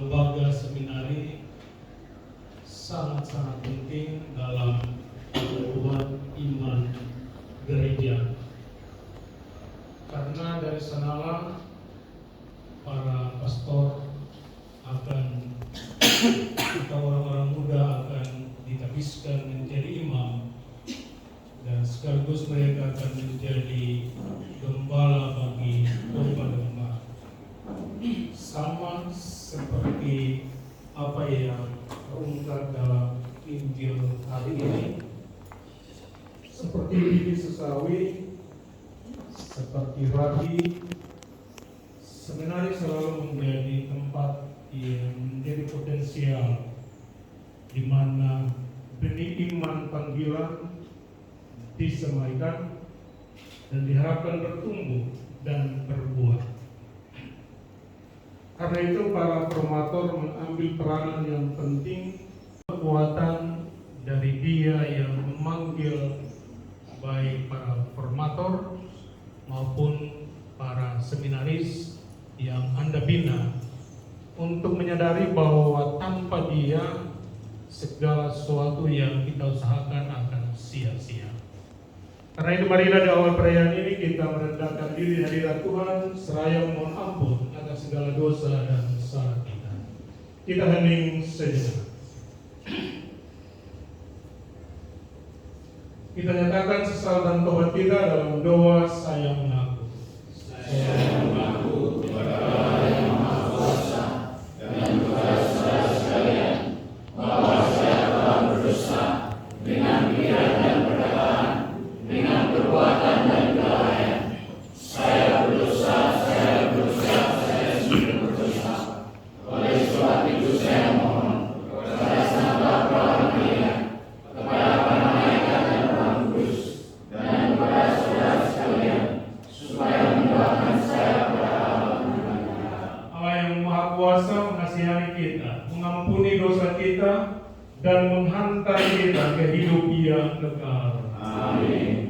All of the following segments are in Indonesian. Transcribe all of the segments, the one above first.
lembaga seminari sangat-sangat penting dalam peneguhan iman gereja, karena dari sanalah para pastor akan atau orang-orang muda akan ditabiskan menjadi imam, dan sekaligus mereka akan menjadi gembala bagi domba-domba, sama seperti apa yang terungkap dalam Injil hari ini. Seperti bibi Susawi, seperti rabi, seminari selalu menjadi tempat yang menjadi potensial di mana benih iman panggilan disemaikan dan diharapkan bertumbuh dan berbuah. Karena itu para formator mengambil peranan yang penting, kekuatan dari Dia yang memanggil baik para formator maupun para seminaris yang Anda bina, untuk menyadari bahwa tanpa Dia segala sesuatu yang kita usahakan akan sia-sia. Karena itu marilah di awal perayaan ini kita merendahkan diri di hadirat Tuhan seraya mohon ampun atas segala dosa dan salah kita. Kita hening sejenak. Kita nyatakan sesal dan tobat kita dalam doa saya mengaku. Saya mengaku kepada Allah yang Maha Kuasa dan kepada saudara sekalian bahwa saya telah berdosa dengan pikiran dan perkataan, dengan perbuatan dan kelalaian. Saya berdosa, saya sungguh berdosa. Oleh sebab itu saya mohon kepada Sang Bapa yang Mulia, kepada para malaikat dan Roh Kudus, dan kepada saudara sekalian, supaya mendoakan saya kepada Allah. Allah yang Maha Kuasa mengasihani kita, mengampuni dosa kita, dan menghantar kita ke hidup yang kekal. Amin.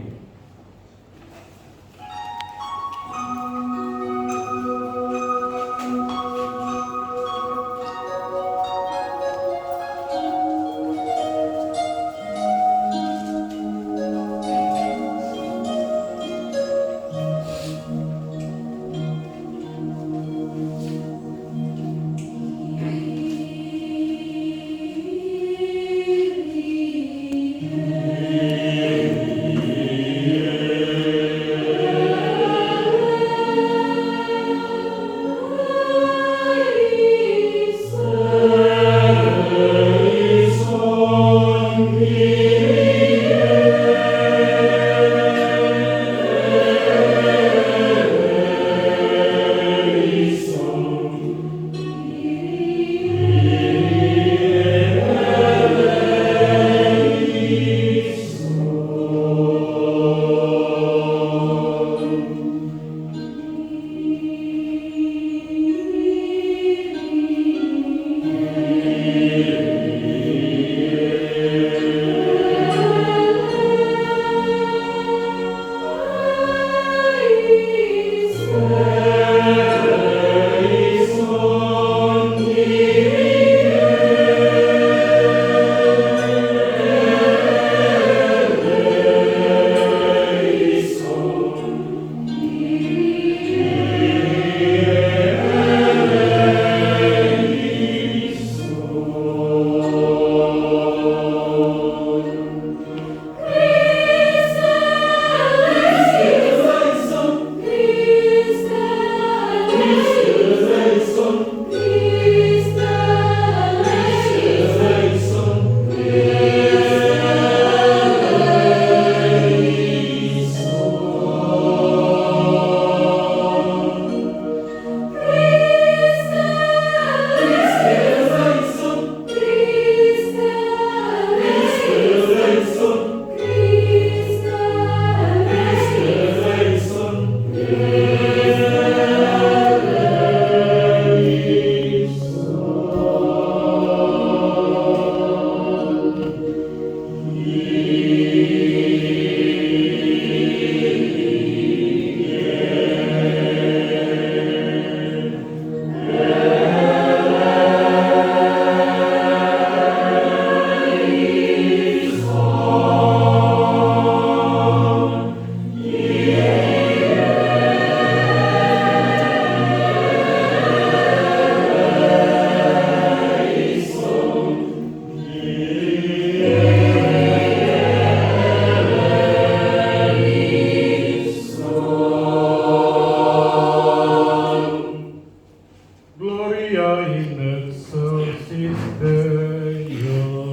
is the young.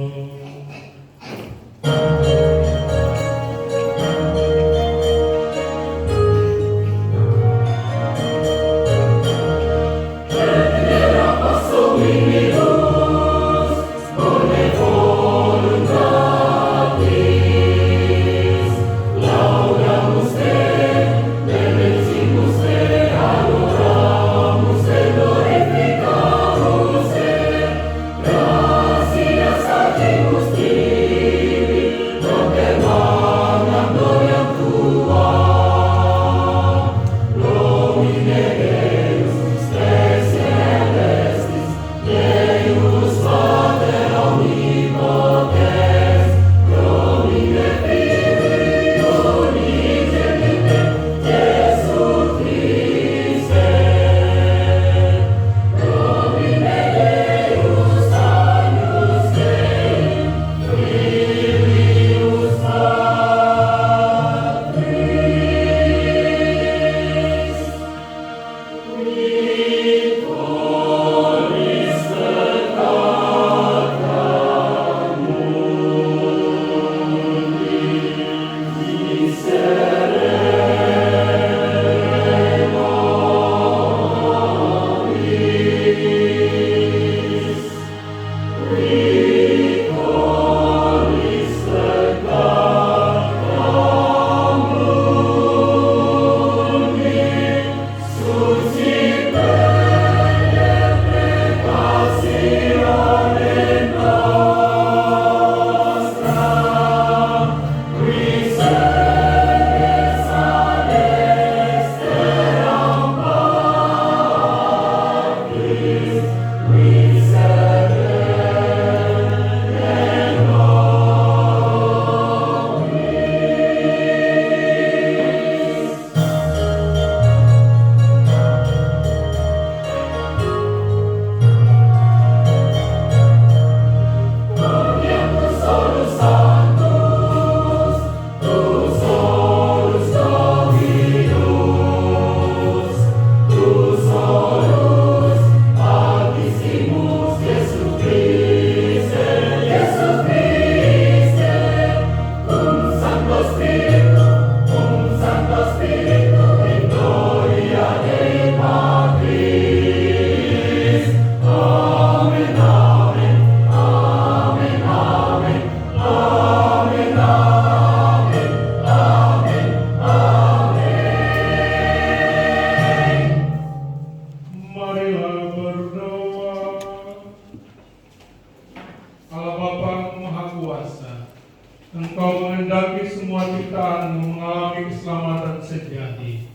Engkau menghendaki semua ciptaan mengalami keselamatan sejati.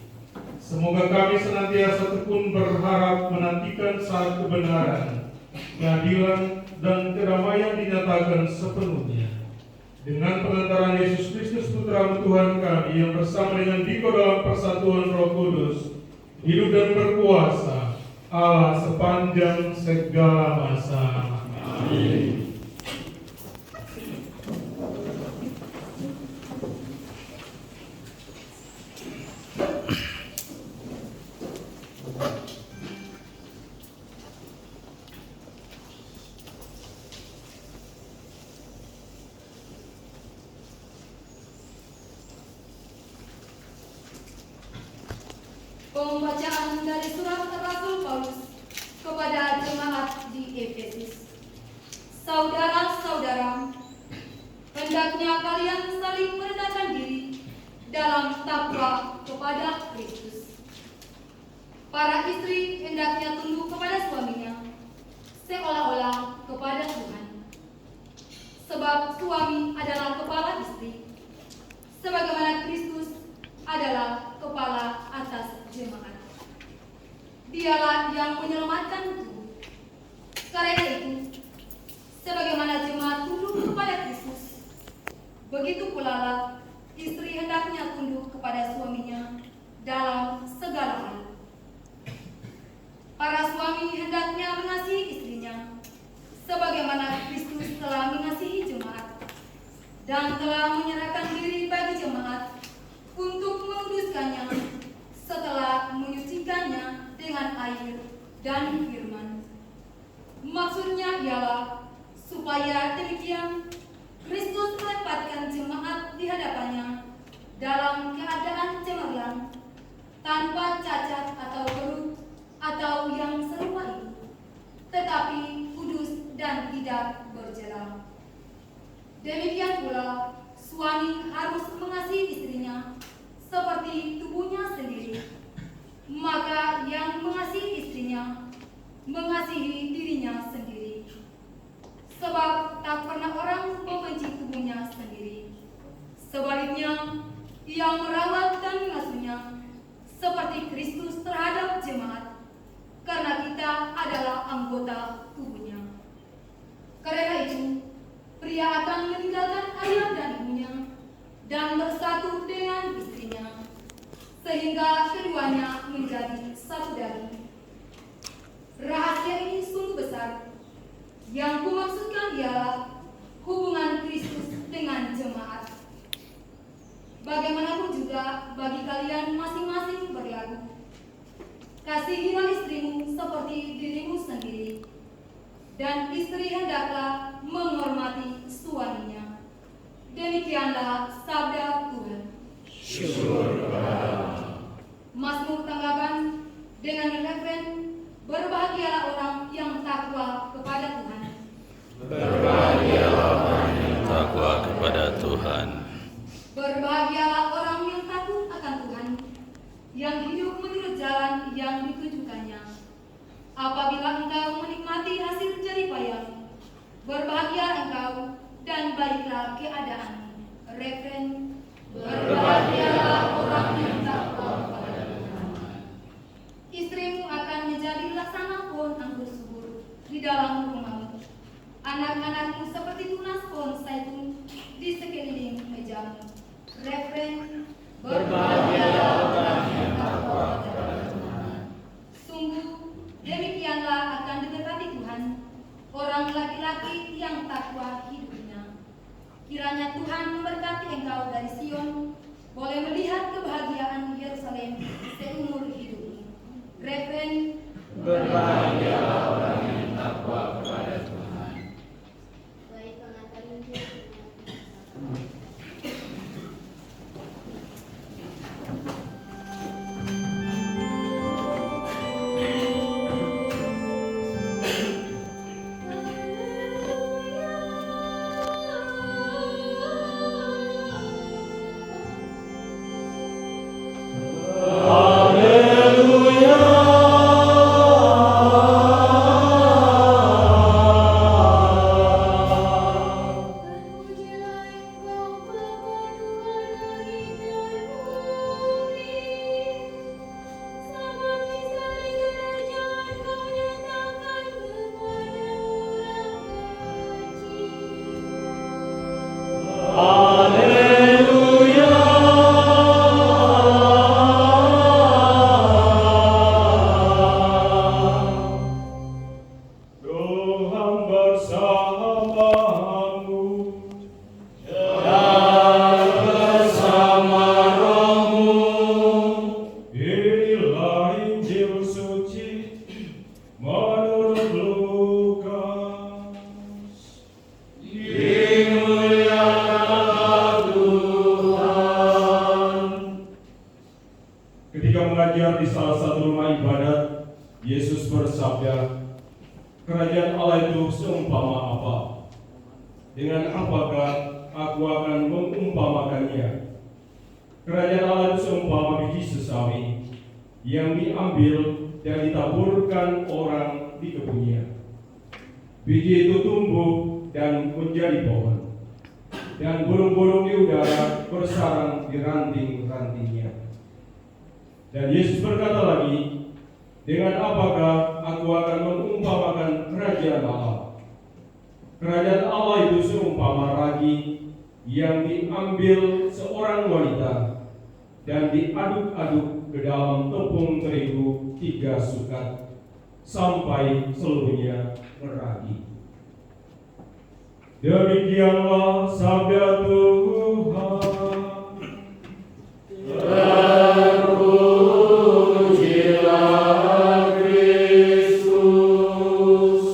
Semoga kami senantiasa tekun berharap menantikan saat kebenaran, keadilan, dan kedamaian dinyatakan sepenuhnya. Dengan pengantaran Yesus Kristus Putra Tuhan kami yang bersama dengan Diko dalam persatuan Roh Kudus, hidup dan berkuasa Allah sepanjang segala masa. Amin. Pembacaan dari surat Rasul Paulus kepada jemaat di Efesus. Saudara-saudara, hendaknya kalian saling merendahkan diri dalam takwa kepada Kristus. Para istri hendaknya tunduk kepada suaminya, seolah-olah kepada Tuhan. Sebab suami adalah kepala istri, sebagaimana Kristus adalah kepala atas jemaat. Dialah yang menyelamatkan tubuh. Karena itu, sebagaimana jemaat tunduk kepada Kristus, begitu pula istri hendaknya tunduk kepada suaminya dalam segala hal. Para suami hendaknya mengasihi istrinya, sebagaimana Kristus telah mengasihi jemaat dan telah menyerahkan diri bagi jemaat untuk menguduskannya setelah menyucikannya dengan air dan firman, Maksudnya ialah supaya demikian Kristus menempatkan jemaat di hadapannya dalam keadaan cemerlang, tanpa cacat atau beruk atau yang serupa itu, tetapi kudus dan tidak bercela. Demikian pula suami harus mengasihi istrinya seperti tubuhnya sendiri. Maka yang mengasihi istrinya mengasihi dirinya sendiri. Sebab tak pernah orang membenci tubuhnya sendiri. Sebaliknya, ia merawat dan mengasuhnya seperti Kristus terhadap jemaat, karena kita adalah anggota tubuhnya. Karena itu, pria akan meninggalkan ayah dan ibunya dan bersatu dengan istrinya, sehingga keduanya menjadi satu daging. Rahasia ini sungguh besar. Yang kumaksudkan ialah hubungan Kristus dengan jemaat. Bagaimanapun juga bagi kalian masing-masing berlaku. Kasihilah istrimu seperti dirimu sendiri, dan istri hendaklah menghormati suaminya. Demikianlah sabda Tuhan. Syukur kepada Allah. Mazmur tanggapan dengan referen, berbahagialah orang yang takwa kepada Tuhan. Berbahagialah orang yang takwa kepada Tuhan. Berbahagialah orang yang takut akan Tuhan, yang hidup menurut jalan yang ditunjukkannya. Apabila engkau menikmati hasil jerih payah, berbahagia engkau dan baiklah keadaanmu. Referen, berbahagialah orang yang takwa kepada Tuhan. Istrimu akan menjadi laksana pohon anggur subur di dalam rumahmu. Anak-anakmu seperti tunas pohon zaitun di sekeliling mejamu. Referen, berbahagialah orang yang takwa kepada Tuhan. Sungguh, demikianlah akan didekati Tuhan orang laki-laki yang takwa hidupnya. Kiranya Tuhan memberkati engkau dari Sion, boleh melihat kebahagiaan Yerusalem seumur hidupmu. Referen, Berbahagialah orang yang takwa kepada Tuhan. Baik pengantar Injil. Terpujilah Engkau Bapa Tuhan langit dan bumi. Sebab misteri kerajaan Kau nyatakan kepada orang kecil. Tuhan bersamamu. Bersama rohmu. Inilah Injil suci menurut Lukas. Dimuliakanlah Tuhan. Ketika mengajar di salah satu rumah ibadat, Yesus bersabda, "Kerajaan Allah itu seumpama apa? Dengan apakah aku akan mengumpamakannya? Kerajaan Allah itu seumpama biji sesawi yang diambil dan ditaburkan orang di kebunnya. Biji itu tumbuh dan menjadi pohon, dan burung-burung di udara bersarang di ranting-rantingnya." Dan Yesus berkata lagi, "Dengan apakah aku akan mengumpamakan kerajaan Allah? Kerajaan Allah itu seumpama ragi yang diambil seorang wanita dan diaduk-aduk ke dalam tepung terigu 3 sukat sampai seluruhnya meragi." Demikianlah sabda Tuhan. Terpujilah Kristus.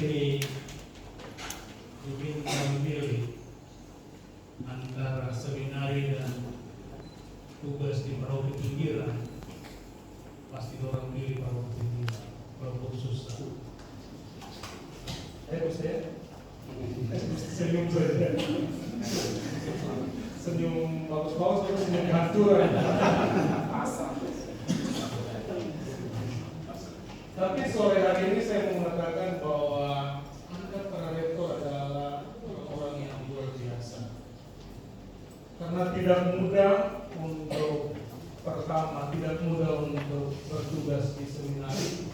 ini diminta memilih antara seminari dan tugas di paroki pinggiran, pasti orang pilih paroki pinggiran, walaupun susah. Saya senyum saja, senyum bagus-bagus, tapi senyum kehancuran. Tapi sore hari ini saya mau mengatakan bahwa Anda para rektor adalah orang yang luar biasa. Karena tidak mudah untuk tidak mudah untuk bertugas di seminari.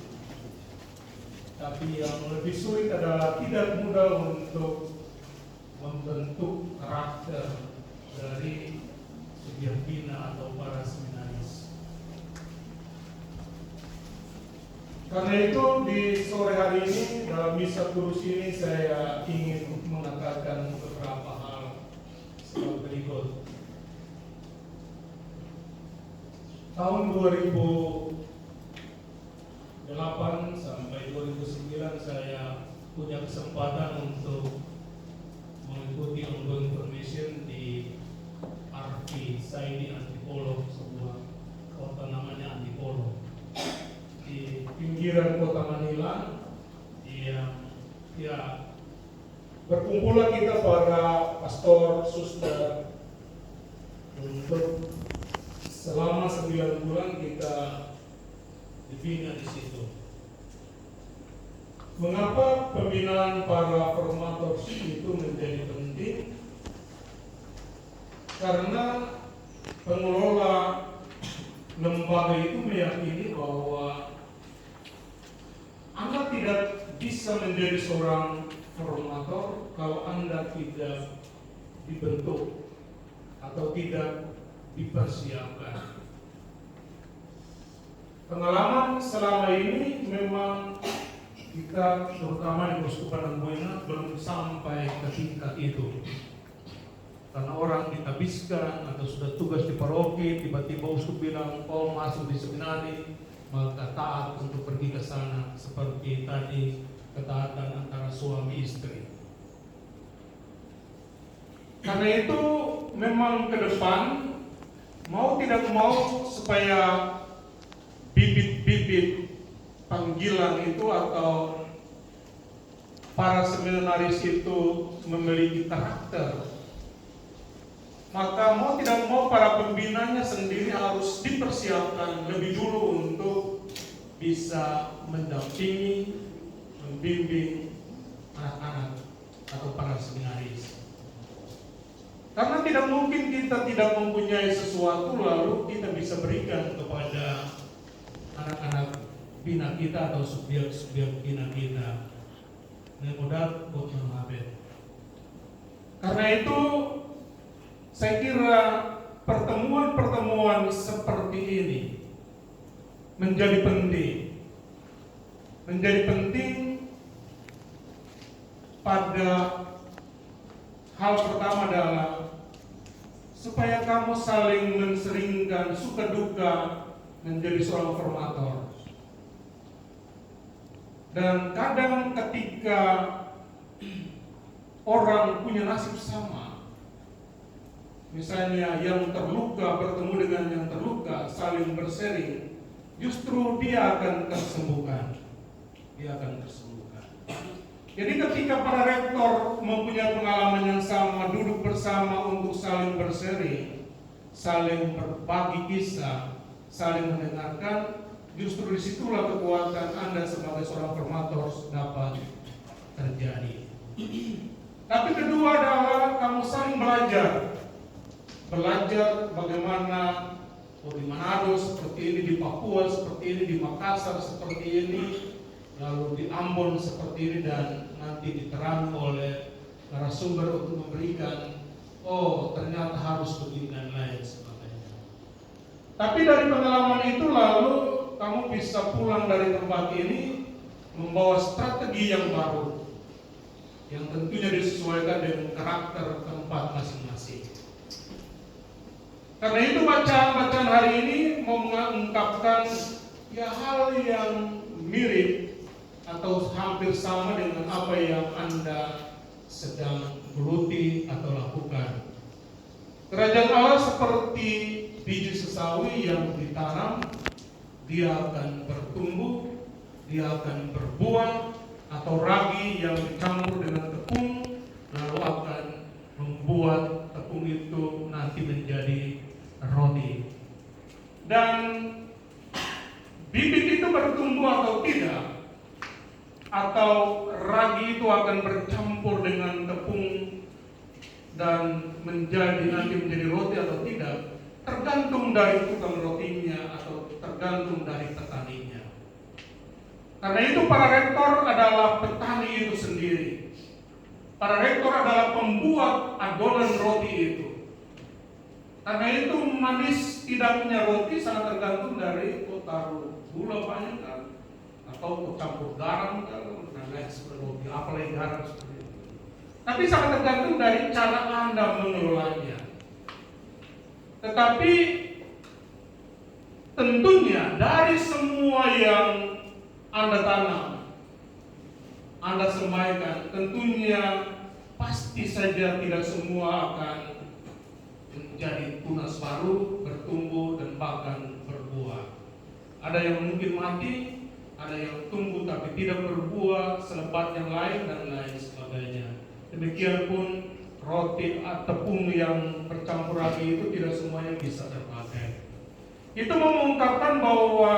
Tapi yang lebih sulit adalah tidak mudah untuk membentuk karakter dari sebuah bina atau para seminaris. Karena itu di sore hari ini dalam misa kudus ini saya ingin mengatakan beberapa hal sebagai berikut. Tahun 2008 sampai 2009 saya punya kesempatan untuk mengikuti ongoing formation di RP Saidi Antipolo, sebuah kota namanya Antipolo di pinggiran kota Manila. Ya berkumpullah kita para pastor, suster untuk selama 9 bulan kita dibina di situ. Mengapa pembinaan para formator itu menjadi penting? Karena pengelola lembaga itu meyakini bahwa Anda tidak bisa menjadi seorang formator kalau Anda tidak dibentuk atau tidak dipersiapkan. Pengalaman selama ini memang kita terutama di Keuskupan Amboina belum sampai ke tingkat itu. Karena orang ditabiskan atau sudah tugas di paroki, tiba-tiba uskup bilang, oh masuk di seminari, maka taat untuk pergi ke sana. Seperti tadi ketaatan antara suami istri. Karena itu memang ke depan mau tidak mau supaya bibit-bibit panggilan itu atau para seminaris itu memiliki karakter, maka mau tidak mau para pembinanya sendiri harus dipersiapkan lebih dulu untuk bisa mendampingi, membimbing anak-anak atau para seminaris. Karena tidak mungkin kita tidak mempunyai sesuatu lalu kita bisa berikan kepada anak-anak bina kita atau subyek-subyek bina kita. Mudah untuk mengabet. Karena itu saya kira pertemuan-pertemuan seperti ini menjadi penting. Menjadi penting pada hal pertama adalah supaya kamu saling menseringkan suka duka menjadi seorang formator. Dan kadang ketika orang punya nasib sama, misalnya yang terluka bertemu dengan yang terluka, saling bersering, justru dia akan tersembuhkan. Jadi ketika para rektor mempunyai pengalaman yang sama, duduk bersama untuk saling berseri, saling berbagi kisah, saling mendengarkan, justru disitulah kekuatan Anda sebagai seorang formator dapat terjadi. Tapi kedua adalah kamu saling belajar bagaimana di Manado seperti ini, di Papua seperti ini, di Makassar seperti ini, lalu di Ambon seperti ini, dan nanti diterang oleh narasumber untuk memberikan, oh ternyata harus begini dan lain sebagainya. Tapi dari pengalaman itu lalu kamu bisa pulang dari tempat ini membawa strategi yang baru, yang tentunya disesuaikan dengan karakter tempat masing-masing. Karena itu bacaan hari ini mau mengungkapkan ya hal yang mirip atau hampir sama dengan apa yang Anda sedang geluti atau lakukan. Kerajaan Allah seperti biji sesawi yang ditanam, dia akan bertumbuh, dia akan berbuah, atau ragi yang dicampur dengan tepung, lalu akan membuat tepung itu nanti menjadi roti. Dan bibit itu bertumbuh atau tidak, atau ragi itu akan bercampur dengan tepung dan nanti menjadi roti atau tidak, tergantung dari tukang rotinya atau tergantung dari petaninya. Karena itu para rektor adalah petani itu sendiri. Para rektor adalah pembuat adonan roti itu. Karena itu manis tidaknya roti sangat tergantung dari taruh gula banyak kan, atau campur garam kan, dan lain sebagainya, apalagi garam seperti itu. Tapi sangat tergantung dari cara Anda mengelolanya. Tetapi tentunya dari semua yang Anda tanam, Anda semaikan, tentunya pasti saja tidak semua akan menjadi tunas baru, bertumbuh dan bahkan berbuah. Ada yang mungkin mati, ada yang tumbuh tapi tidak berbuah selebat yang lain dan lain sebagainya. Demikian pun roti tepung yang bercampur ragi itu tidak semuanya bisa terpakai. Itu mengungkapkan bahwa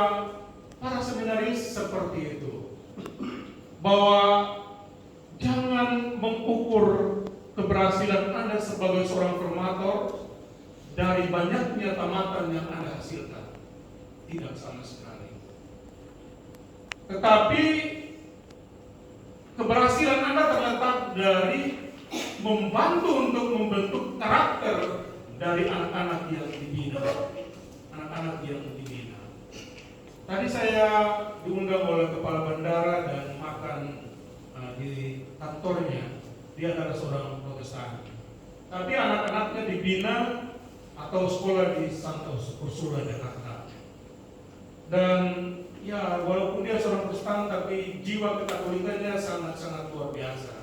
para seminaris seperti itu, bahwa jangan mengukur keberhasilan Anda sebagai seorang formator dari banyaknya tamatan yang Anda hasilkan. Tidak sama sekali. Tetapi keberhasilan Anda terletak dari membantu untuk membentuk karakter dari anak-anak yang dibina. Anak-anak yang dibina. Tadi saya diundang oleh kepala bandara dan makan di kantornya. Dia adalah seorang Protestan. Tapi anak-anaknya dibina atau sekolah di Santa Ursula, Jakarta. Dan ya walaupun dia seorang Protestan, tapi jiwa kekatolikannya sangat-sangat luar biasa.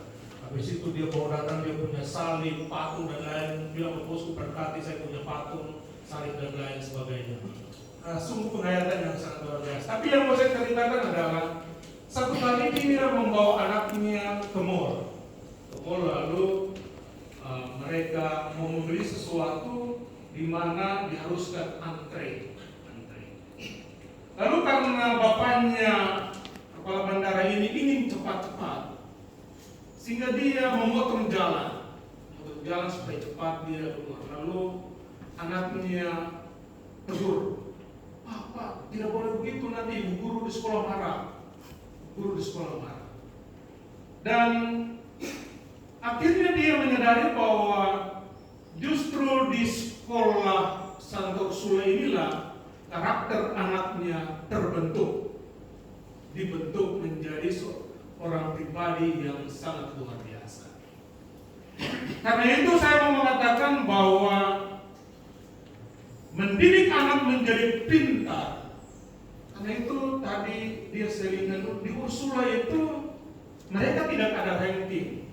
Habis itu dia bawa datang, dia punya salib, patung dan lain. Dia bosku berkati saya punya patung, salib dan lain sebagainya. Sungguh penghayatan yang sangat luar biasa. Tapi yang mau saya ceritakan adalah satu kali dia membawa anaknya ke mall. Lalu mereka mau membeli sesuatu di mana diharuskan antre. Lalu karena bapaknya kepala bandara ini ingin cepat-cepat, sehingga dia memotong jalan supaya cepat dia keluar. Lalu anaknya tegur, Pak, tidak boleh begitu, nanti ibu guru di sekolah marah. Dan akhirnya dia menyadari bahwa justru di sekolah Santa Ursula inilah karakter anaknya dibentuk menjadi seorang pribadi yang sangat luar biasa. Karena itu saya mau mengatakan bahwa mendidik anak menjadi pintar. Karena itu tadi dia sering di Ursula itu mereka tidak ada ranking.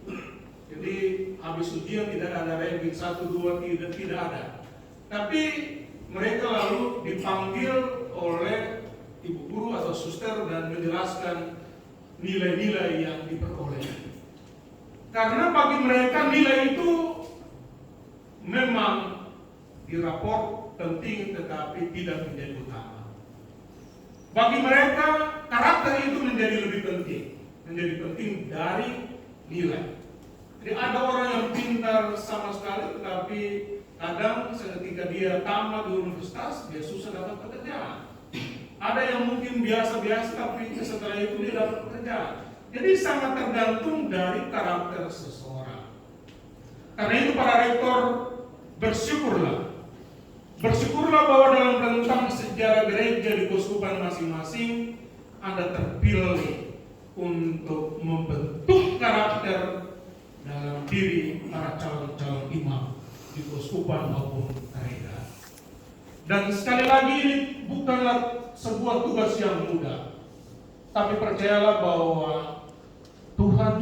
Jadi habis ujian tidak ada ranking 1, 2, 3 tidak ada. Tapi mereka lalu dipanggil oleh ibu guru atau suster dan menjelaskan nilai-nilai yang diperoleh. Karena bagi mereka nilai itu memang diraport penting tetapi tidak menjadi utama. Bagi mereka karakter itu menjadi lebih penting dari nilai. Jadi ada orang yang pintar sama sekali tetapi kadang ketika dia tamat di universitas, dia susah dapat pekerjaan. Ada yang mungkin biasa-biasa, tapi setelah itu dia dapat pekerjaan. Jadi sangat tergantung dari karakter seseorang. Karena itu para rektor bersyukurlah bahwa dalam rentang sejarah gereja di keuskupan masing-masing, Anda terpilih untuk membentuk karakter dalam diri para calon-calon imam di keuskupan maupun gereja. Dan sekali lagi ini bukanlah sebuah tugas yang mudah. Tapi percayalah bahwa Tuhan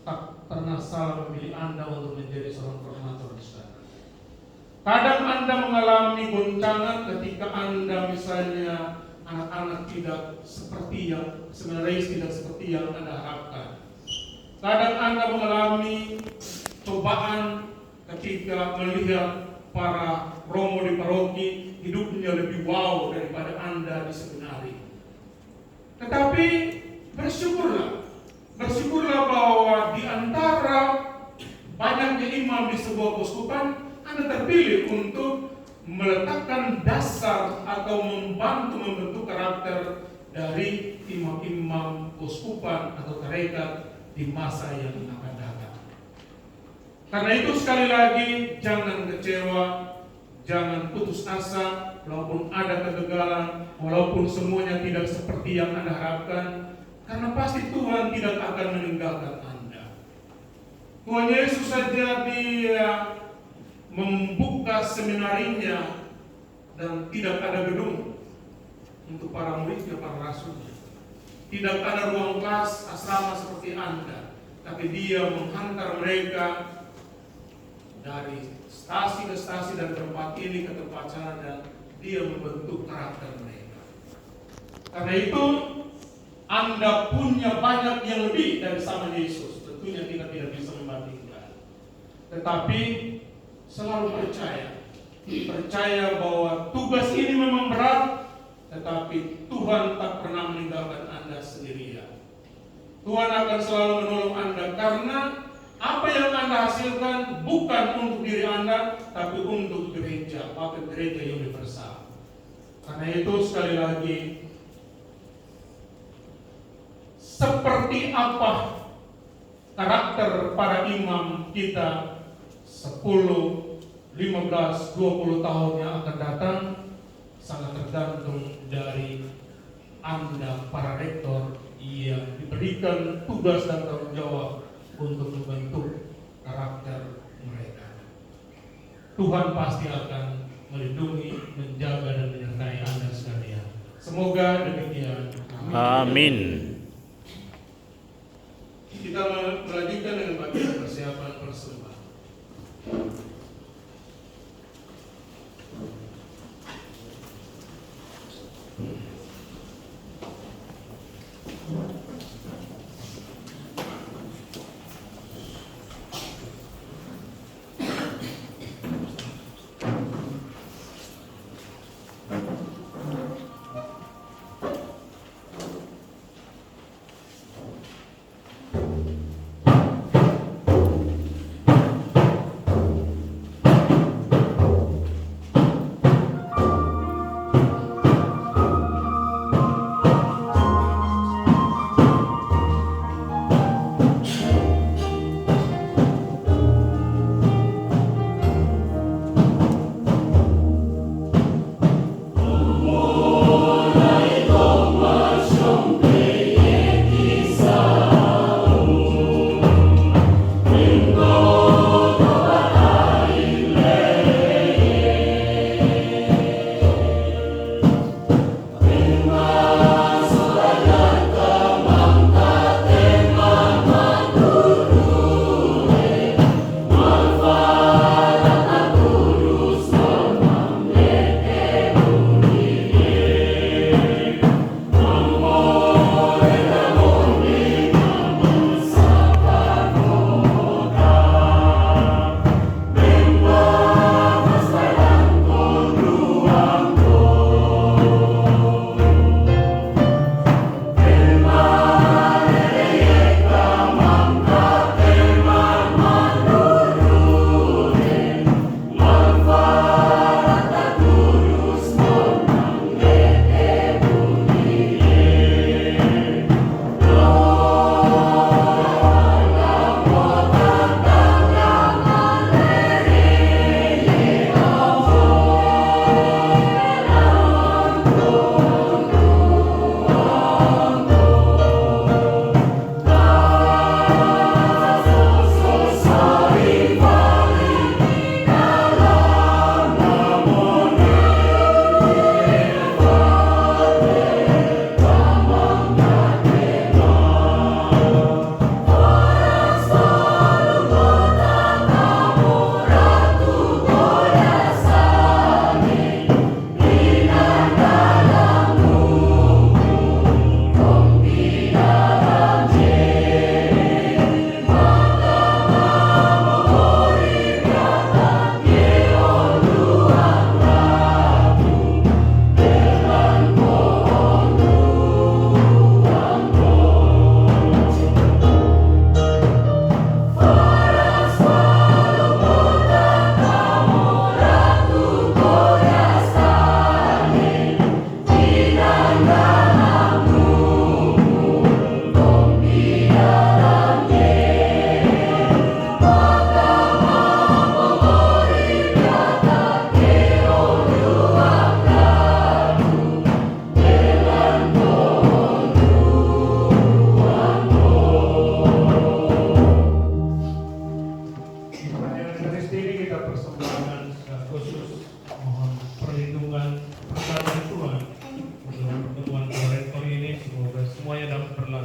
tak pernah salah memilih Anda untuk menjadi seorang formator di sana. Kadang Anda mengalami goncangan ketika Anda misalnya anak-anak tidak seperti yang sebenarnya tidak seperti yang Anda harapkan. Kadang Anda mengalami cobaan ketika melihat para romo di paroki hidupnya lebih wow daripada Anda di seminari. Tetapi bersyukurlah bahwa di antara banyaknya imam di sebuah keuskupan, Anda terpilih untuk meletakkan dasar atau membentuk karakter dari imam-imam keuskupan atau tarekat di masa yang akan datang. Karena itu sekali lagi jangan kecewa, jangan putus asa, walaupun ada kegagalan, walaupun semuanya tidak seperti yang Anda harapkan, karena pasti Tuhan tidak akan meninggalkan Anda. Tuhan Yesus saja dia membuka seminarinya dan tidak ada gedung untuk para muridnya, para rasulnya. Tidak ada ruang kelas asrama seperti Anda, tapi dia menghantar mereka dari stasi ke stasi dan tempat ini ke tempat sana, dan dia membentuk karakter mereka. Karena itu Anda punya banyak yang lebih dari sama Yesus. Tentunya kita tidak bisa membandingkan, tetapi selalu percaya bahwa tugas ini memang berat, tetapi Tuhan tak pernah meninggalkan Anda sendirian. Tuhan akan selalu menolong Anda, karena apa yang Anda hasilkan bukan untuk diri Anda, tapi untuk gereja, bahkan gereja universal. Karena itu sekali lagi, seperti apa karakter para imam kita 10, 15, 20 tahun yang akan datang sangat tergantung dari Anda para rektor yang diberikan tugas dan tanggung jawab untuk membentuk karakter mereka. Tuhan pasti akan melindungi, menjaga dan menyertai Anda sekalian. Semoga demikian. Amin. Kita melanjutkan dengan bagian persiapan persembahan.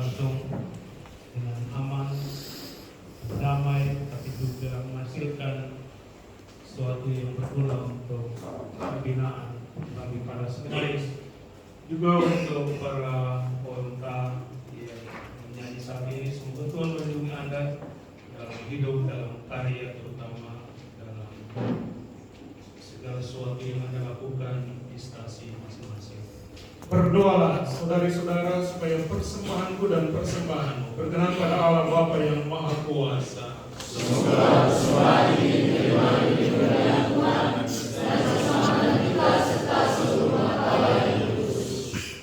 berlangsung dengan aman, damai, tapi juga menghasilkan sesuatu yang berguna untuk pembinaan bagi para seminaris, juga untuk para volunteer yang menyanyi saat ini. Semoga Tuhan melindungi Anda dalam hidup, dalam karya, terutama dalam segala sesuatu yang Anda lakukan di stasi masing-masing. Berdoalah saudari-saudara supaya persembahanku dan persembahanmu berkenan pada Allah Bapa yang Maha Kuasa. Semoga persembahan ini diterima di kemuliaan Tuhan dan bersama kita serta seluruh umat Allah yang kudus.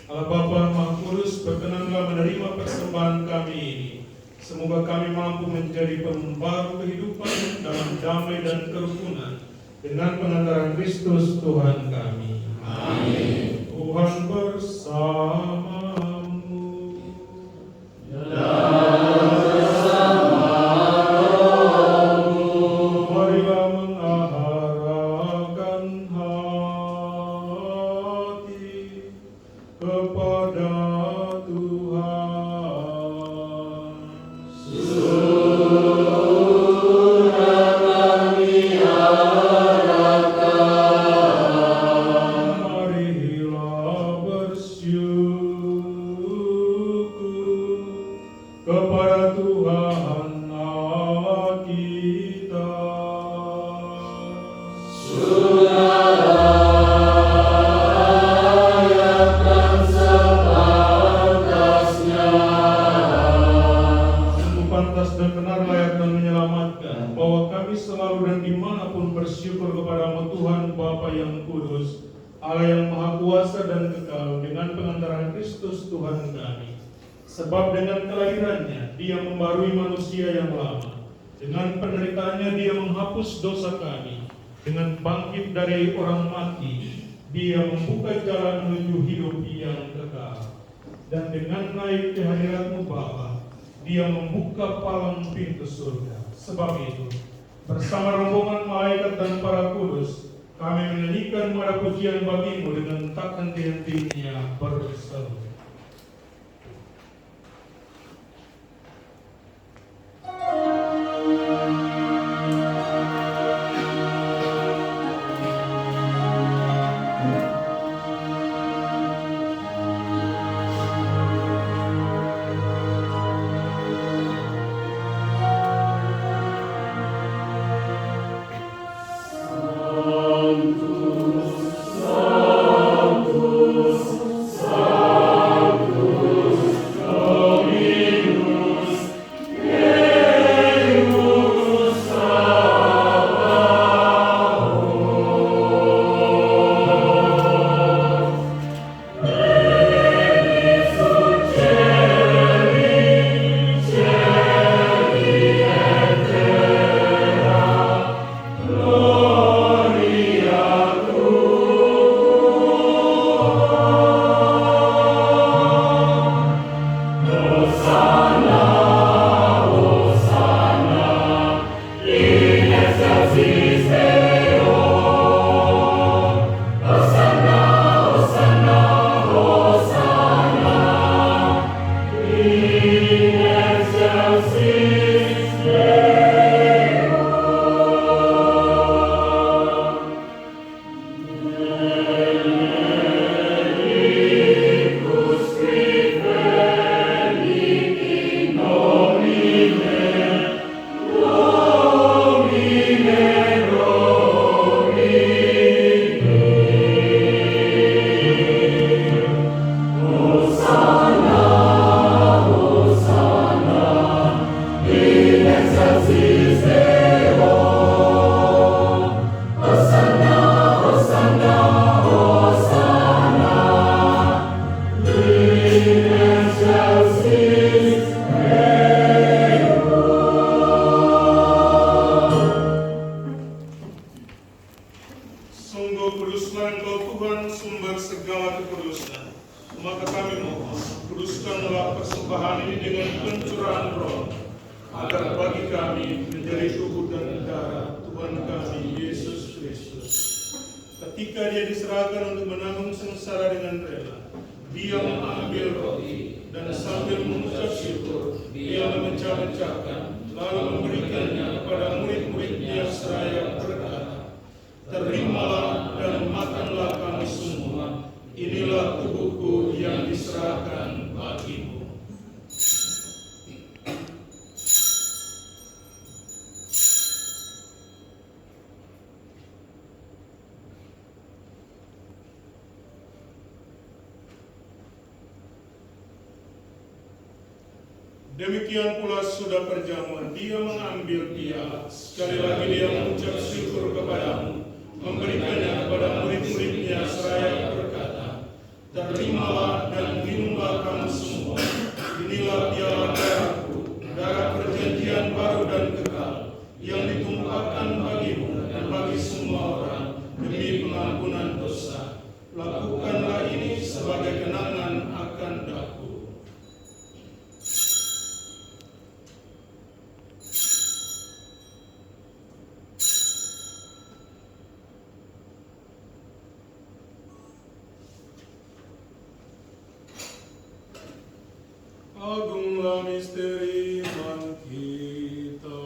Allah Bapa Maha Kudus, berkenanlah menerima persembahan kami ini. Semoga kami mampu menjadi pembaru kehidupan dalam damai dan kerukunan dengan pengantaran Kristus Tuhan kami. Amin. Tuhan bersamamu. Marilah mengarahkan hati kepada Tuhan. Marilah bersyukur kepada Tuhan Allah kita. Sungguh pantas dan benar, layak dan menyelamatkan, bahwa kami selalu dan dimanapun bersyukur kepadamu Tuhan Bapa yang kudus, Allah yang Maha Kuasa dan kekal, dengan pengantaran Kristus Tuhan kami. Sebab dengan kelahirannya Dia membarui manusia yang lama, dengan penderitaannya Dia menghapus dosa kami, dengan bangkit dari orang mati Dia membuka jalan menuju hidup yang kekal, dan dengan naik ke hadirat-Mu Bapa Dia membuka palang pintu surga. Sebab itu, bersama rombongan malaikat dan para kudus, kami menyanyikan muara pujian bagi-Mu dengan tak henti-hentinya berseru. Maka kami mohon, kuduskanlah persembahan ini dengan pencurahan roh, agar bagi kami menjadi tubuh dan darah Tuhan kami Yesus Kristus. Ketika Dia diserahkan untuk menanggung sengsara dengan rela, Dia mengambil roti, dan sambil mengucap syukur, dia memecah-mecahkan, lalu memberikannya kepada murid-muridnya seraya berkata, "Terimalah dan makanlah kami semua, inilah tubuhku yang diserahkan bagimu." Demikian pula sudah perjamuan, dia mengambil piala. Sekali lagi dia mengucap syukur kepadamu, memberikannya kepada murid-muridnya seraya berkata, "Terimalah dan minumlah kamu semua, inilah piala darahku, darah perjanjian baru dan kekal, yang ditumpahkan bagimu dan bagi semua orang demi pengampunan dosa. Lakukanlah ini sebagai kenangan akan aku." Agunglah misteri iman kita.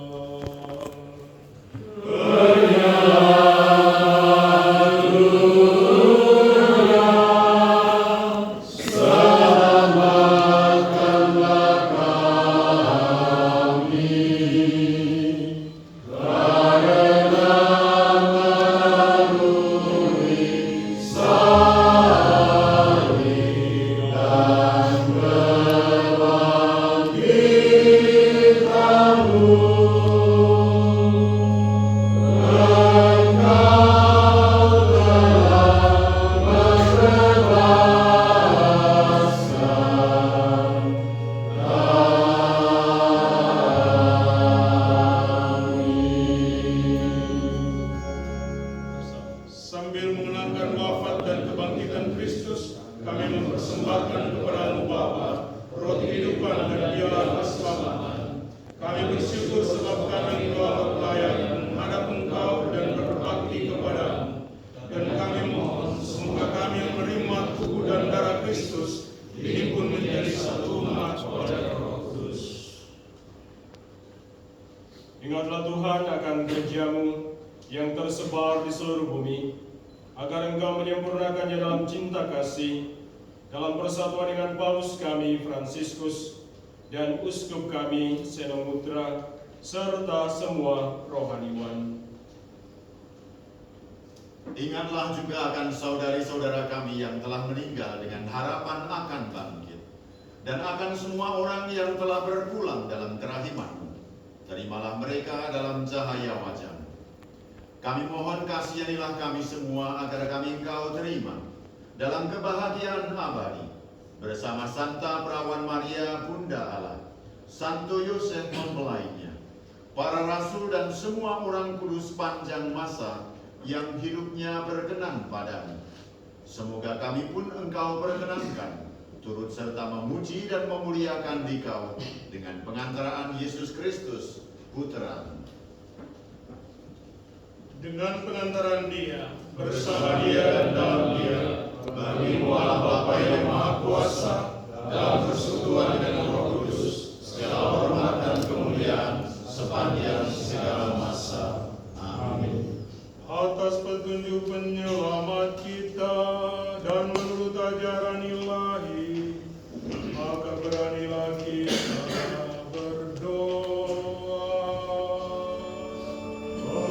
Sambil mengenangkan wafat dan kebangkitan Kristus, kami mempersembahkan kepadamu Bapa, roti kehidupan dan piala keselamatan. Kami bersyukur sebab kami telah layak menghadap Engkau dan berbakti kepadamu. Dan kami mohon, semoga kami yang menerima tubuh dan darah Kristus dihimpun menjadi satu umat pada Roh Kudus. Ingatlah Tuhan akan kerja-Mu yang tersebar di seluruh bumi, agar Engkau menyempurnakannya dalam cinta kasih, dalam persatuan dengan Paus kami Fransiskus dan Uskup kami Senomutra, serta semua rohaniwan. Ingatlah juga akan saudari-saudara kami yang telah meninggal dengan harapan akan bangkit, dan akan semua orang yang telah berpulang dalam kerahiman-Mu. Terimalah mereka dalam cahaya wajah-Mu. Kami mohon kasihanilah kami semua agar kami Engkau terima dalam kebahagiaan abadi bersama Santa Perawan Maria Bunda Allah, Santo Yosef mempelainya, para rasul dan semua orang kudus panjang masa yang hidupnya berkenan padamu. Semoga kami pun Engkau perkenankan turut serta memuji dan memuliakan Dikau dengan pengantaraan Yesus Kristus, Putra-Mu. Dengan pengantaran Dia, bersama Dia dan dalam Dia, bagi-Mu Allah Bapa yang Maha Kuasa, dalam persekutuan dengan Roh Kudus, segala hormat dan kemuliaan sepanjang segala masa. Amin. Atas petunjuk penyelamat kita dan menurut ajaran ilahi, maka beranilah kita berdoa.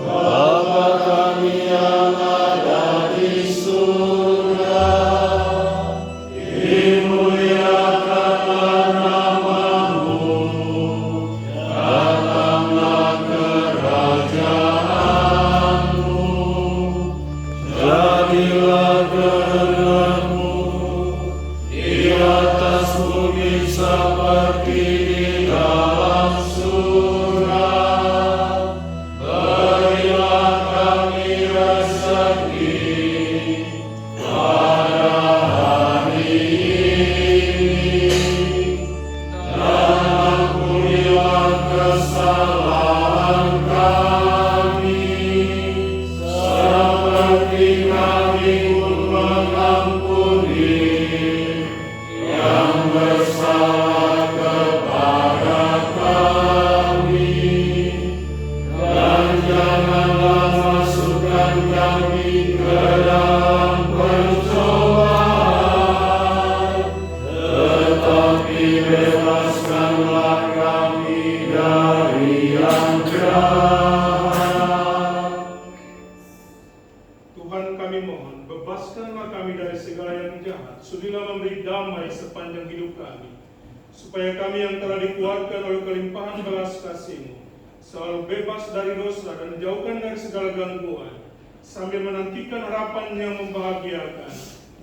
Bapa kami yang ada di surga, dimuliakanlah nama-Mu, datanglah kerajaan-Mu, jadilah kehendak-Mu di atas bumi seperti di dalam surga. Berilah kami rezeki pada hari ini, dan ampunilah kesalahan kami, seperti kami pun mengampuni yang bersalah kami, supaya kami yang telah dikuatkan oleh kelimpahan belas kasih-Mu selalu bebas dari dosa dan dijauhkan dari segala gangguan, sambil menantikan harapan yang membahagiakan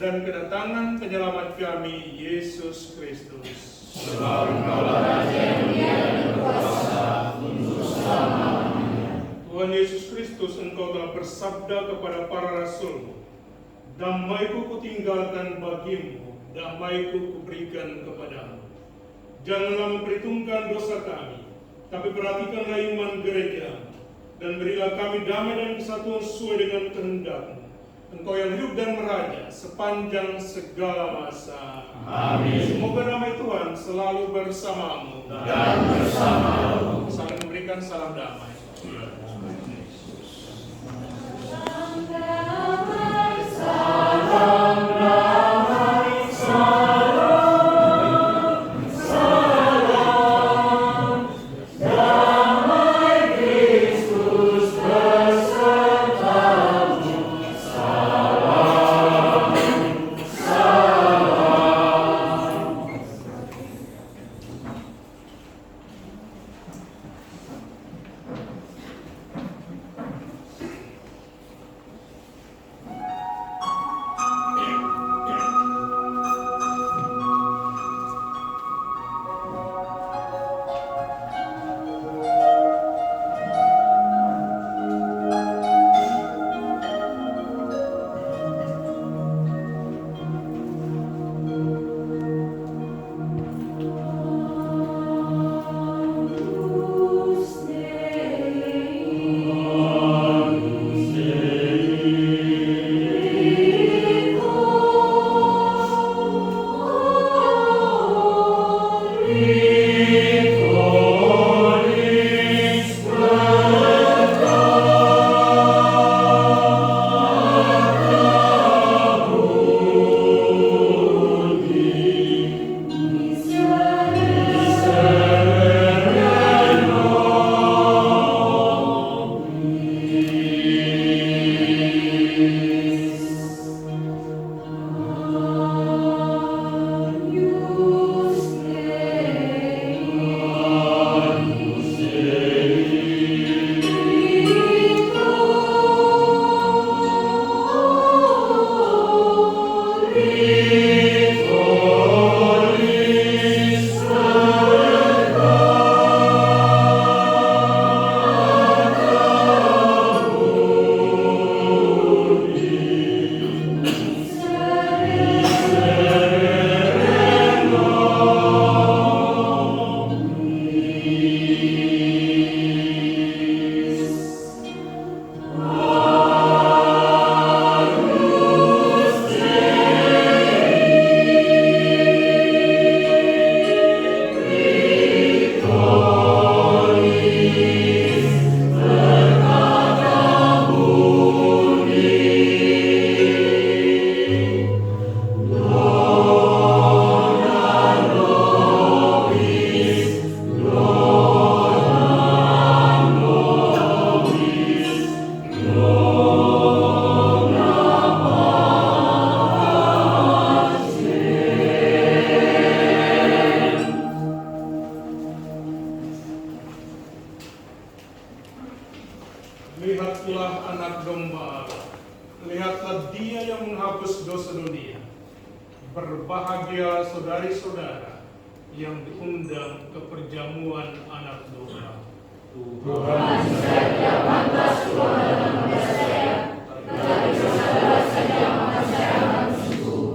dan kedatangan penyelamat kami, Yesus Kristus. Sebab Engkaulah Raja yang mulia dan berkuasa untuk selama-lamanya. Tuhan Yesus Kristus, Engkau telah bersabda kepada para rasul-Mu, damai-Ku kutinggalkan bagimu, damai-Ku kuberikan kepadamu. Janganlah memperhitungkan dosa kami, tapi perhatikanlah iman gereja, dan berilah kami damai dan kesatuan sesuai dengan kehendak-Mu. Engkau yang hidup dan meraja sepanjang segala masa. Amin. Semoga damai Tuhan selalu bersamamu Dan bersamamu. saling memberikan salam damai. Lihatlah anak domba Allah. Lihatlah Dia yang menghapus dosa dunia. Berbahagia saudari-saudara yang diundang ke perjamuan anak domba. Tuhan saja pantas keluar dalam mata saya, tetapi saudara saja maka saya akan sembuh.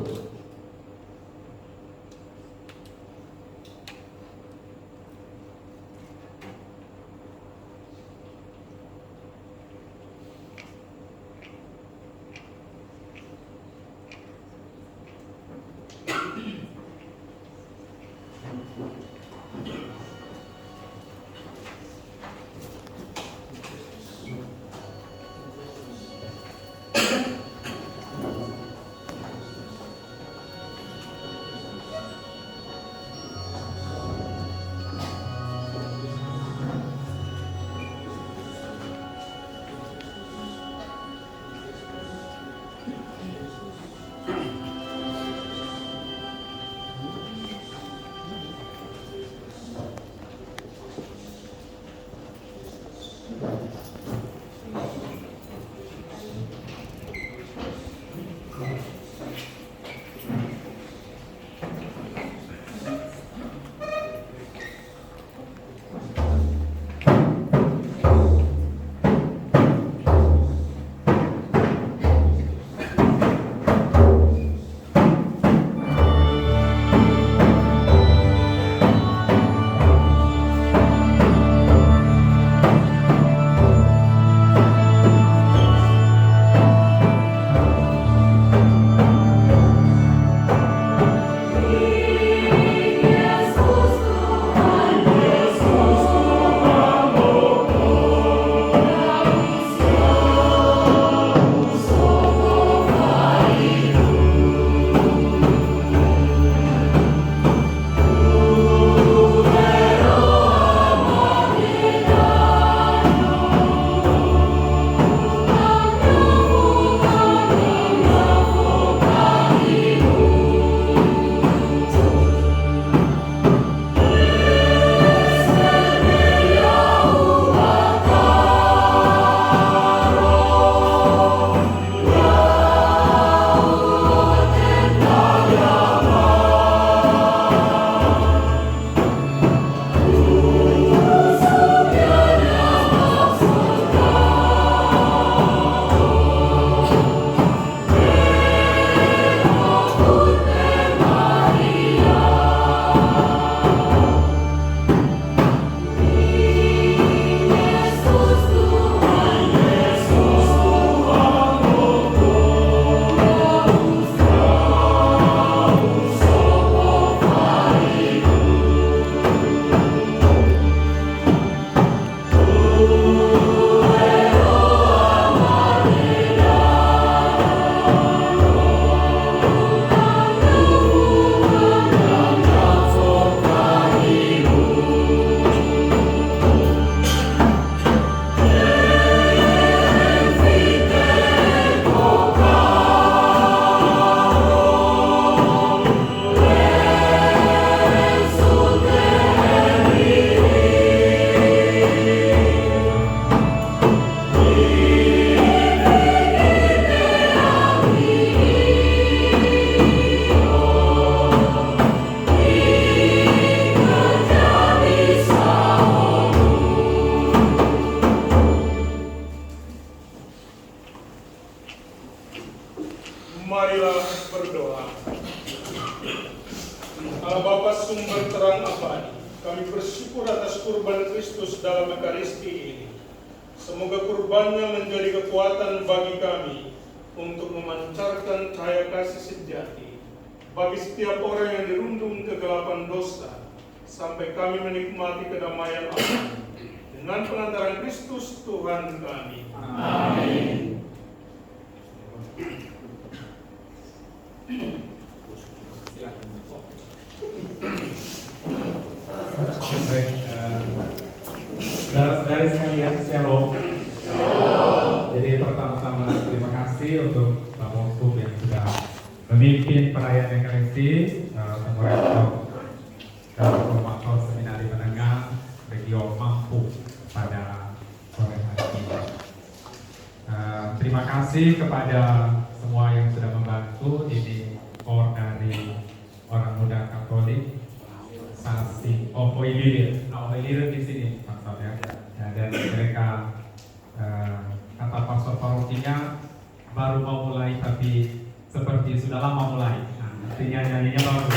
berterang abadi, kami bersyukur atas kurban Kristus dalam Ekaristi ini. Semoga kurbannya menjadi kekuatan bagi kami untuk memancarkan cahaya kasih sejati bagi setiap orang yang dirundung kegelapan dosa, sampai kami menikmati kedamaian Allah dengan pengantaran Kristus Tuhan kami. Amin. Baik, saudara-saudari sekalian, shalom. Jadi pertama-tama terima kasih untuk Pak Mosuk yang sudah memimpin perayaan Ekaristi, Rektor Promotor Seminari Menengah Regio Mampu pada sore hari ini. Terima kasih kepada semua yang sudah membantu. Ini kor dari orang muda Katolik Sasi Oilirir di sini, Pastor ya. Dan mereka kata pastor parokinya baru mau mulai, tapi seperti sudah lama mulai. Nah, artinya nyanyinya baru.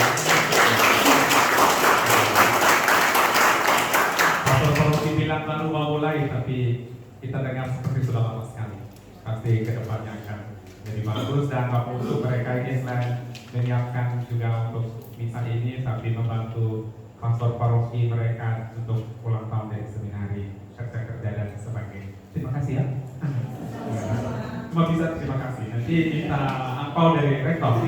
Pastor paroki bilang baru mau mulai, tapi kita dengar seperti sudah lama sekali. Pasti kedepannya akan jadi bagus. Dan Bapak Usu mereka ini selain menyiapkan juga untuk misa ini, tapi membantu pastor paroki mereka untuk ulang tahun dari seminari, kerja-kerja dan sebagainya. Terima kasih ya. Cuma bisa terima kasih. Nanti kita angpau dari rektor.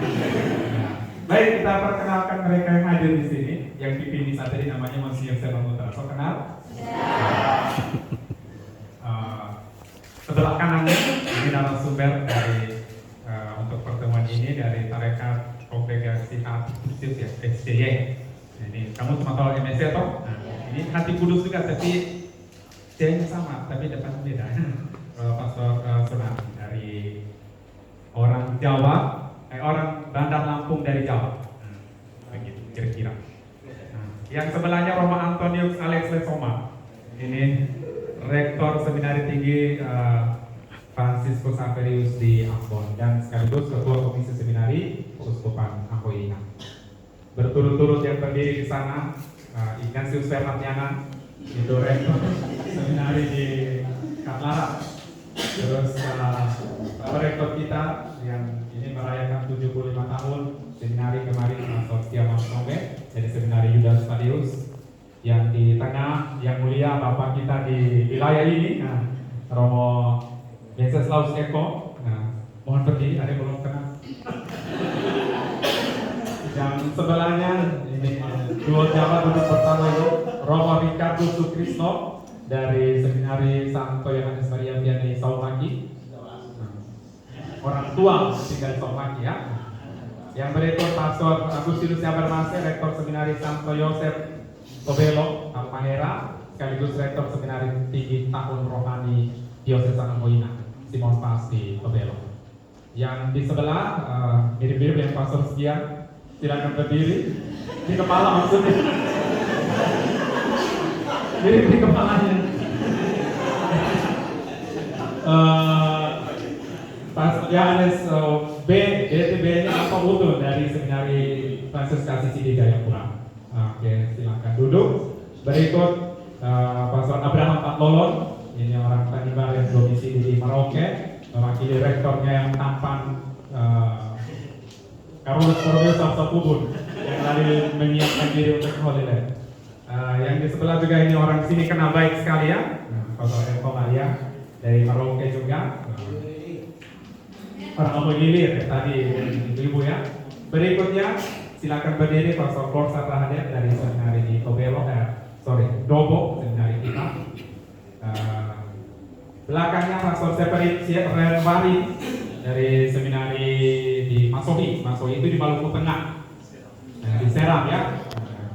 Baik, kita perkenalkan mereka yang hadir di sini. Yang pimpin misa tadi namanya Monsinyur Servan Putra. So kenal? Sebelah kanannya ini narasumber dari untuk pertemuan ini dari Tarekat Kongregasi Hati Kudus ya, SDY. Ini kamu cuma tahu MSC toh? Nah, ini Hati Kudus juga, tapi C-nya sama, tapi depan beda. Pastor Sunan dari orang Jawa, orang Bandar Lampung dari Jawa. Begitu kira-kira. Nah, yang sebelahnya Roma Antonius Alex Lesoma. Ini Rektor Seminari Tinggi Franciscus Saverius di Ambon dan sekaligus Ketua Komisi Seminari Keuskupan Angkoina. Berturut-turut yang berdiri di sana, Ignatius Fernandiana, itu Rektor Seminari di Katlara. Terus Rektor kita yang ini merayakan 75 tahun seminari kemarin, Pastor Setia Masnome dari Seminari Yudas Tadius. Yang di tengah, yang mulia Bapak kita di wilayah ini, Romo Wenceslaus Eko. Mohon berdiri, ada yang belum kenal. Yang sebelahnya ini dua jabat duduk pertama itu Romo Ricardo Sutrisno dari Seminari Santo Yohanes Maria Vianney Saumaki. Orang tua tinggal di Saumaki ya. Yang berikut Pastor Agustinus Yabermase, Rektor Seminari Santo Yosef Tobelo Almahera, sekaligus Rektor Seminari Tinggi Tahun Rohani Diocesan Angkoina, Simon Pasti Tobelo. Yang di sebelah mirip-mirip yang Pastor Setia, silakan berdiri. Di kepala maksudnya. Mirip di kepalanya. Pastor Yohanes B, DTB-nya apa butuh dari Seminari Franciskasi Sidi Jayapura. Oke, silakan duduk. Berikut Pastor Abraham Patlolon, ini orang Tanimbar yang domisili di Merauke, mewakili rektornya yang tampan Karolus Cornelius Sapsapubun yang tadi menyiapkan diri untuk Holy Land. Yang di sebelah juga ini orang sini kenal baik sekali ya, Pastor Eko Maria dari Merauke juga. Orang Oililir tadi ibu ya. Berikutnya silakan berdiri Pastor Korsa Rahadet dari Seminari di Dobo, Seminari kita. Belakangnya Pastor Seperit Renwari dari Seminari di Masohi itu di Maluku Tengah, di Seram ya,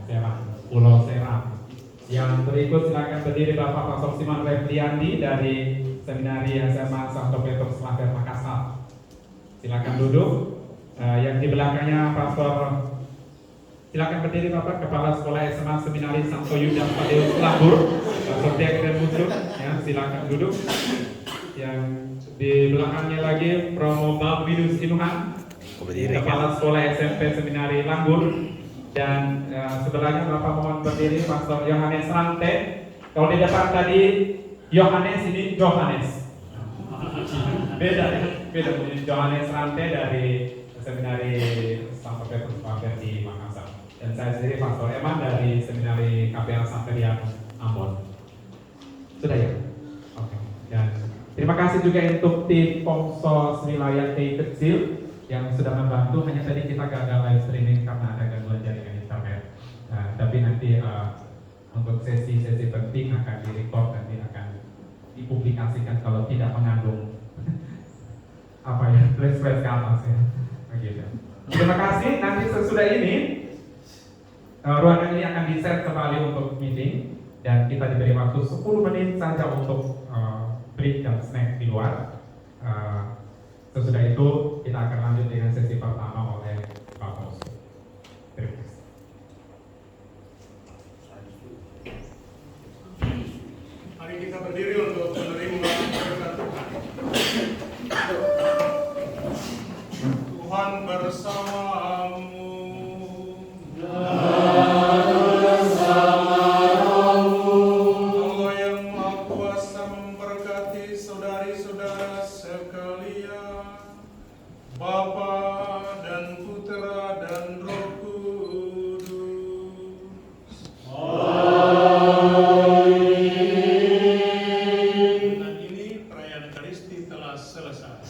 Seram, Pulau Seram. Yang berikut silakan berdiri Bapak Pastor Siman Refliandi dari Seminari SMA Santo Petrus Klaten Makassar. Silakan duduk. Yang di belakangnya Pastor, silakan berdiri Bapak Kepala Sekolah SMA Seminari Santo Yudas Tadeus Lambur, Pastor Diak dan Muncul, ya silakan duduk. Yang di belakangnya lagi Promo Babinus Inuhan, Kepala Sekolah SMP Seminari Langgur, Dan sebelahnya Bapak mohon berdiri Pastor Yohanes Rante. Kalau di depan tadi Yohanes, ini Johannes. Beda ya, beda. Ini Johannes Rante dari Seminari Santo Petrus Pampir di Makassar. Dan saya sendiri Pastor Eman dari Seminari KPL Samperian Ambon. Sudah ya? Oke. Dan terima kasih juga untuk tim Pomsos Wilayah T kecil yang sudah membantu. Hanya tadi kita gagal live streaming karena ada gangguan jaringan internet. Nah, tapi nanti untuk sesi-sesi penting akan direcord, nanti akan dipublikasikan kalau tidak mengandung apa ya, flash ke atas ya. Begitu. Terima kasih. Nanti sesudah ini ruangan ini akan di-share kembali untuk meeting dan kita diberi waktu 10 menit saja untuk break dan snack di luar. Sesudah itu kita akan lanjut dengan sesi pertama oleh Pak Bos. Terima kasih. Mari kita berdiri untuk menerima berkat Tuhan. Tuhan bersamamu. Allah yang Maha Kuasa memberkati saudari-saudara sekalian, Bapa dan Putra dan Roh Kudus. Dan ini perayaan Ekaristi telah selesai.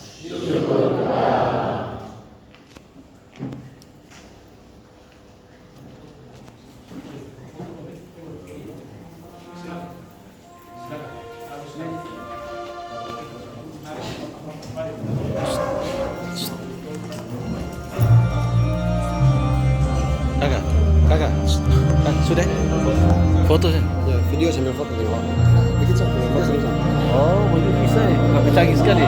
Kakak, sudah? Foto sih? Ya, video sambil foto di bawah. Bikin satu foto. Oh, bisa ya? Canggih sekali.